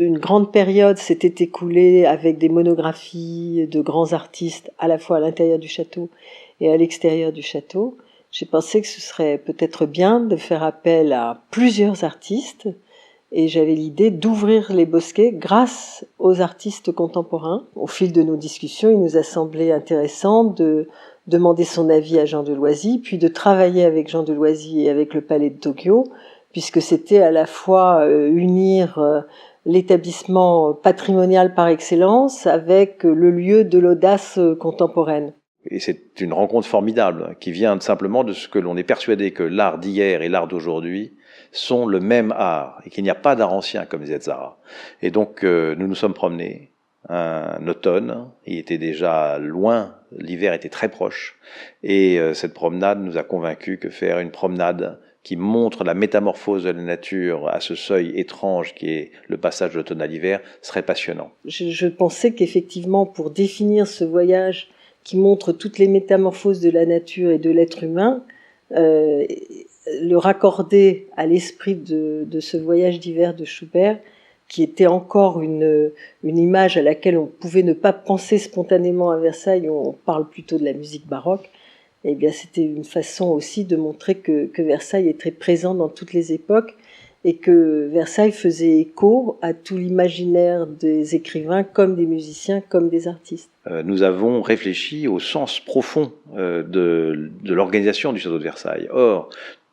Une grande période s'était écoulée avec des monographies de grands artistes, à la fois à l'intérieur du château et à l'extérieur du château. J'ai pensé que ce serait peut-être bien de faire appel à plusieurs artistes, et j'avais l'idée d'ouvrir les bosquets grâce aux artistes contemporains. Au fil de nos discussions, il nous a semblé intéressant de demander son avis à Jean de Loisy, puis de travailler avec Jean de Loisy et avec le Palais de Tokyo, puisque c'était à la fois unir l'établissement patrimonial par excellence avec le lieu de l'audace contemporaine. Et c'est une rencontre formidable qui vient simplement de ce que l'on est persuadé que l'art d'hier et l'art d'aujourd'hui sont le même art et qu'il n'y a pas d'art ancien, comme disait Zara. Et donc nous nous sommes promenés un automne, il était déjà loin, l'hiver était très proche, et cette promenade nous a convaincus que faire une promenade qui montre la métamorphose de la nature à ce seuil étrange qui est le passage de l'automne à l'hiver serait passionnant. Je pensais qu'effectivement, pour définir ce voyage qui montre toutes les métamorphoses de la nature et de l'être humain, le raccorder à l'esprit de ce voyage d'hiver de Schubert, qui était encore une image à laquelle on pouvait ne pas penser spontanément à Versailles, on parle plutôt de la musique baroque, eh bien c'était une façon aussi de montrer que Versailles est très présent dans toutes les époques, et que Versailles faisait écho à tout l'imaginaire des écrivains, comme des musiciens, comme des artistes. Nous avons réfléchi au sens profond de l'organisation du château de Versailles. Or,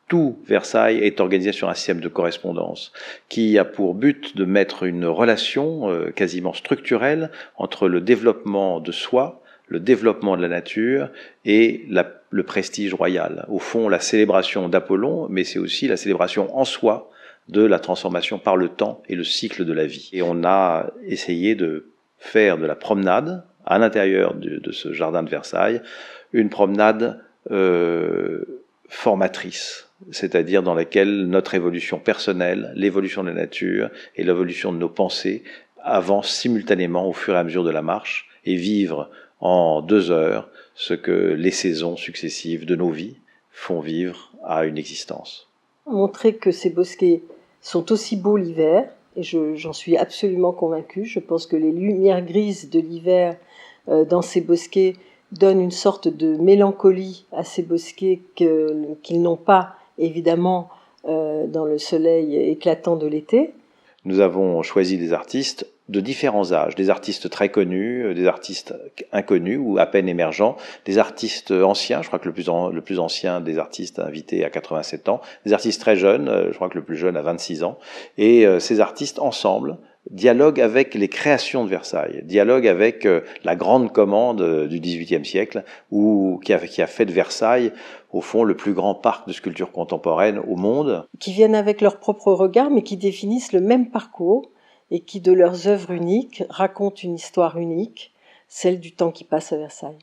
tout Versailles est organisé sur un système de correspondance qui a pour but de mettre une relation quasiment structurelle entre le développement de soi, le développement de la nature et le prestige royal. Au fond, la célébration d'Apollon, mais c'est aussi la célébration en soi de la transformation par le temps et le cycle de la vie. Et on a essayé de faire de la promenade à l'intérieur de ce jardin de Versailles une promenade formatrice, c'est-à-dire dans laquelle notre évolution personnelle, l'évolution de la nature et l'évolution de nos pensées avancent simultanément au fur et à mesure de la marche et vivre en 2 heures ce que les saisons successives de nos vies font vivre à une existence. Montrer que ces bosquets sont aussi beaux l'hiver, et j'en suis absolument convaincue. Je pense que les lumières grises de l'hiver dans ces bosquets donnent une sorte de mélancolie à ces bosquets qu'ils n'ont pas, évidemment, dans le soleil éclatant de l'été. Nous avons choisi des artistes de différents âges, des artistes très connus, des artistes inconnus ou à peine émergents, des artistes anciens, je crois que le plus ancien des artistes invités a 87 ans, des artistes très jeunes, je crois que le plus jeune a 26 ans, et ces artistes ensemble dialoguent avec les créations de Versailles, dialoguent avec la grande commande du XVIIIe siècle, qui a fait de Versailles, au fond, le plus grand parc de sculpture contemporaine au monde. Qui viennent avec leur propre regard, mais qui définissent le même parcours, et qui, de leurs œuvres uniques, racontent une histoire unique, celle du temps qui passe à Versailles.